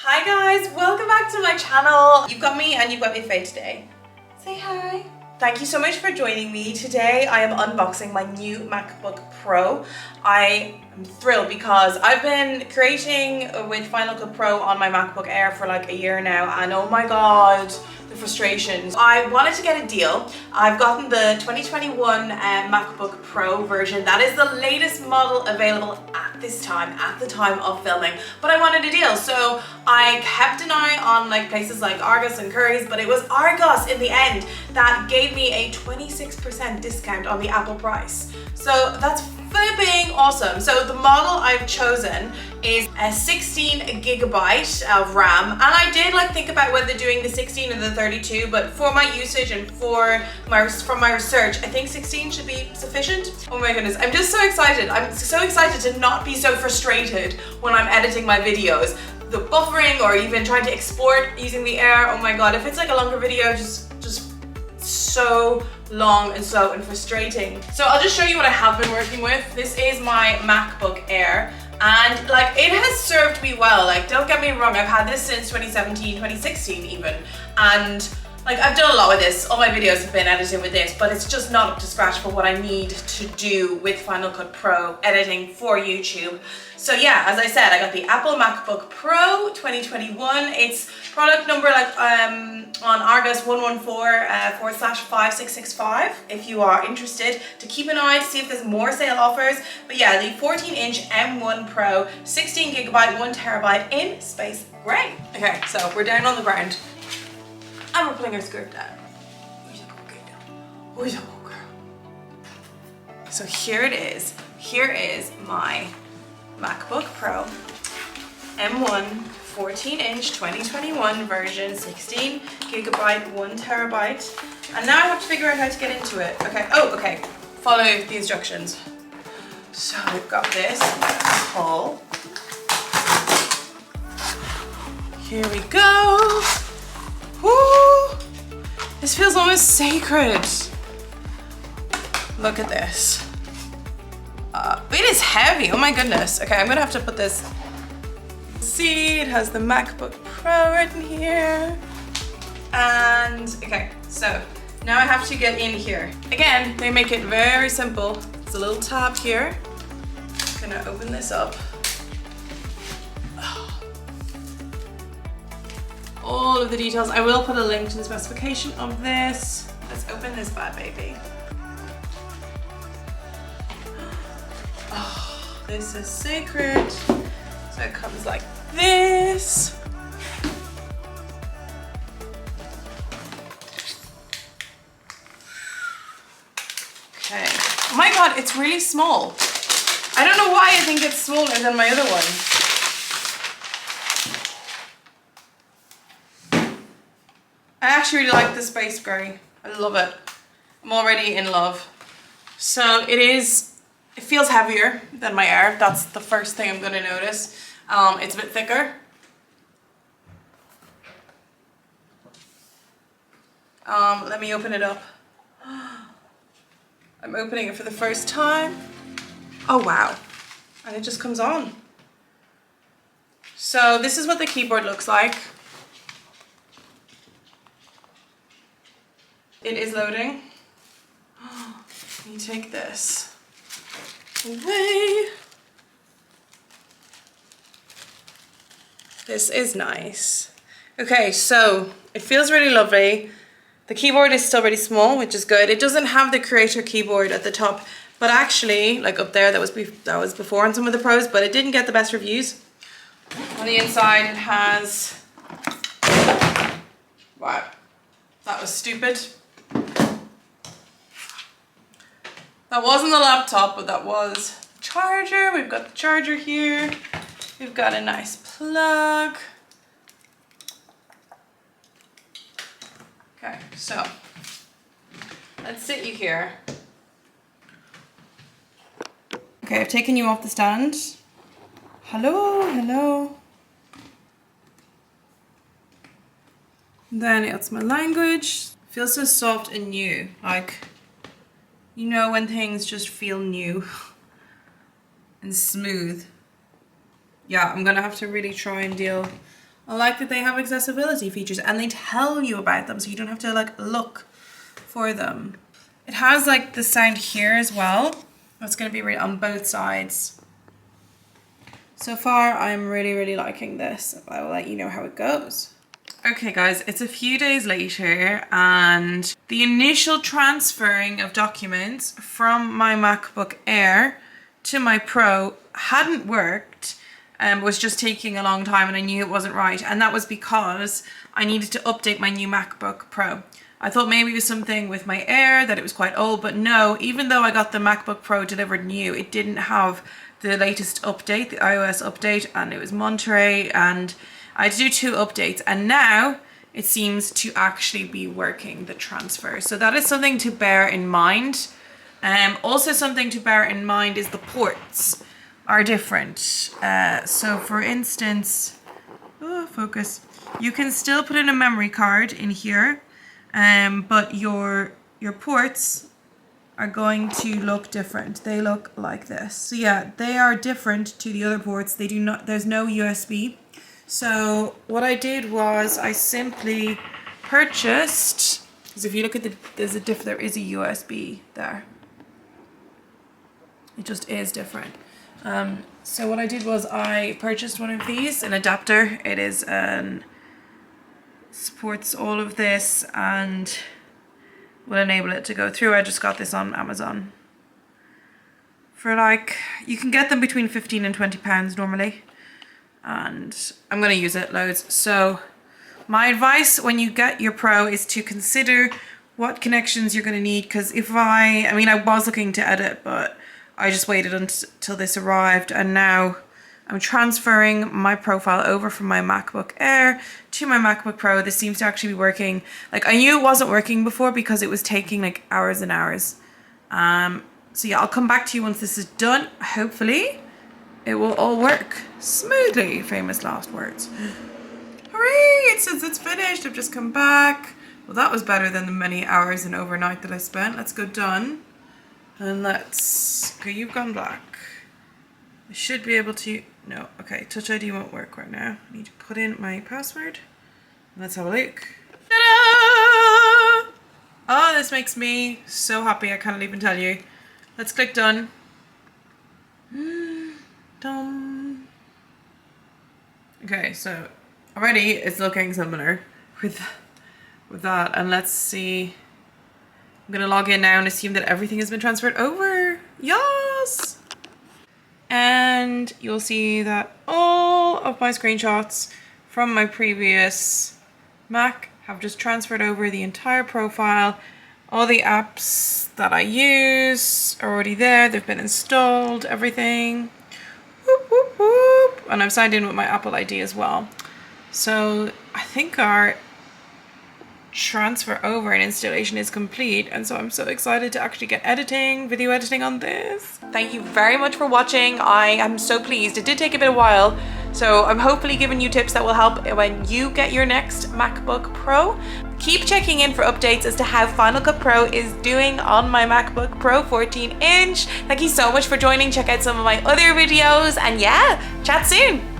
Hi guys, welcome back to my channel. You've got me and you've got me Faye today. Say hi. Thank you so much for joining me. Today I am unboxing my new MacBook Pro. I am thrilled because I've been creating with Final Cut Pro on my MacBook Air for like a year now, and oh my god, the frustrations. I wanted to get a deal. I've gotten the 2021 MacBook Pro version. That is the latest model available at this time, at the time of filming, but I wanted a deal. So I kept an eye on like places like Argos and Currys, but it was Argos in the end that gave me a 26% discount on the Apple price. So that's flipping awesome. So the model I've chosen is a 16GB of RAM, and I did like think about whether doing the 16 or the 32, but for my usage and from my research, I think 16 should be sufficient. Oh my goodness, I'm just so excited. I'm so excited to not be so frustrated when I'm editing my videos. The buffering or even trying to export using the Air, oh my god, if it's like a longer video, just so long and slow and frustrating. So I'll just show you what I have been working with. This is my MacBook Air, and like it has served me well. Like don't get me wrong, I've had this since 2017, 2016 even, and like I've done a lot with this. All my videos have been edited with this, but it's just not up to scratch for what I need to do with Final Cut Pro editing for YouTube. So yeah, as I said, I got the Apple MacBook Pro 2021. It's product number like on Argos 114/5665 if you are interested to keep an eye to see if there's more sale offers. But yeah, the 14-inch M1 Pro, 16GB, 1TB in space gray. Okay, so we're down on the ground. And we're putting our skirt down. So here it is. Here is my MacBook Pro M1 14-inch 2021 version, 16GB, 1TB. And now I have to figure out how to get into it. Okay, okay. Follow the instructions. So we've got this pull. Here we go. Woo! This feels almost sacred. Look at this. It is heavy, oh my goodness. Okay, I'm gonna have to put this. See, it has the MacBook Pro written here. And okay, so now I have to get in here. Again, they make it very simple. It's a little tab here. I'm gonna open this up. All of the details. I will put a link to the specification of this. Let's open this bad baby. Oh, this is sacred. So it comes like this. Okay. Oh my god, it's really small. I don't know why I think it's smaller than my other one. I actually really like the space gray. I love it. I'm already in love. So it feels heavier than my Air. That's the first thing I'm gonna notice. It's a bit thicker. Let me open it up. I'm opening it for the first time. Oh wow. And it just comes on. So this is what the keyboard looks like. It is loading. Let me take this away. This is nice. Okay, so it feels really lovely. The keyboard is still really small, which is good. It doesn't have the creator keyboard at the top, but actually, like up there, that was before on some of the Pros, but it didn't get the best reviews. On the inside, it has. Wow, that was stupid. That wasn't the laptop, but that was the charger. We've got the charger here. We've got a nice plug. Okay, so let's sit you here. Okay, I've taken you off the stand. Hello, hello. Then it's my language. It feels so soft and new, like, you know when things just feel new and smooth. Yeah, I'm gonna have to really try and deal I like that they have accessibility features and they tell you about them so you don't have to like look for them. It has like the sound here as well. That's going to be right on both sides. So far, I'm really liking this. I will let you know how it goes. Okay guys, it's a few days later and the initial transferring of documents from my MacBook Air to my Pro hadn't worked and was just taking a long time, and I knew it wasn't right, and that was because I needed to update my new MacBook Pro. I thought maybe it was something with my Air, that it was quite old, but no, even though I got the MacBook Pro delivered new, it didn't have the latest update, the iOS update, and it was Monterey, and I had to do 2 updates, and now it seems to actually be working, the transfer. So that is something to bear in mind. Also something to bear in mind is the ports are different. So for instance, focus. You can still put in a memory card in here, but your ports are going to look different. They look like this. So yeah, they are different to the other ports. They do not. There's no USB. So what I did was I simply purchased. Because if you look at there is a USB there. It just is different. So what I did was I purchased one of these, an adapter. It is supports all of this and will enable it to go through. I just got this on Amazon for like, you can get them between 15 and 20 pounds normally, and I'm going to use it loads. So my advice when you get your Pro is to consider what connections you're going to need, because if I was looking to edit, but I just waited until this arrived, and now I'm transferring my profile over from my MacBook Air to my MacBook Pro. This seems to actually be working. Like, I knew it wasn't working before because it was taking like hours and hours. So yeah, I'll come back to you once this is done. Hopefully it will all work smoothly. Famous last words. Hooray! It says it's finished. I've just come back. Well, that was better than the many hours and overnight that I spent. Let's go done. And let's, okay, you've gone black. I should be able to, no, okay, Touch ID won't work right now. I need to put in my password. Let's have a look. Ta-da! Oh, this makes me so happy, I can't even tell you. Let's click done. Done. Okay, so already it's looking similar with that, and let's see. I'm gonna log in now and assume that everything has been transferred over. Yes! And you'll see that all of my screenshots from my previous Mac have just transferred over, the entire profile. All the apps that I use are already there. They've been installed, everything. Whoop, whoop, whoop. And I've signed in with my Apple ID as well. So I think our transfer over and installation is complete, and so I'm so excited to actually get video editing on this. Thank you very much for watching. I am so pleased. It did take a bit of a while, so I'm hopefully giving you tips that will help when you get your next MacBook Pro. Keep checking in for updates as to how Final Cut Pro is doing on my MacBook Pro 14-inch. Thank you so much for joining. Check out some of my other videos, and yeah, chat soon.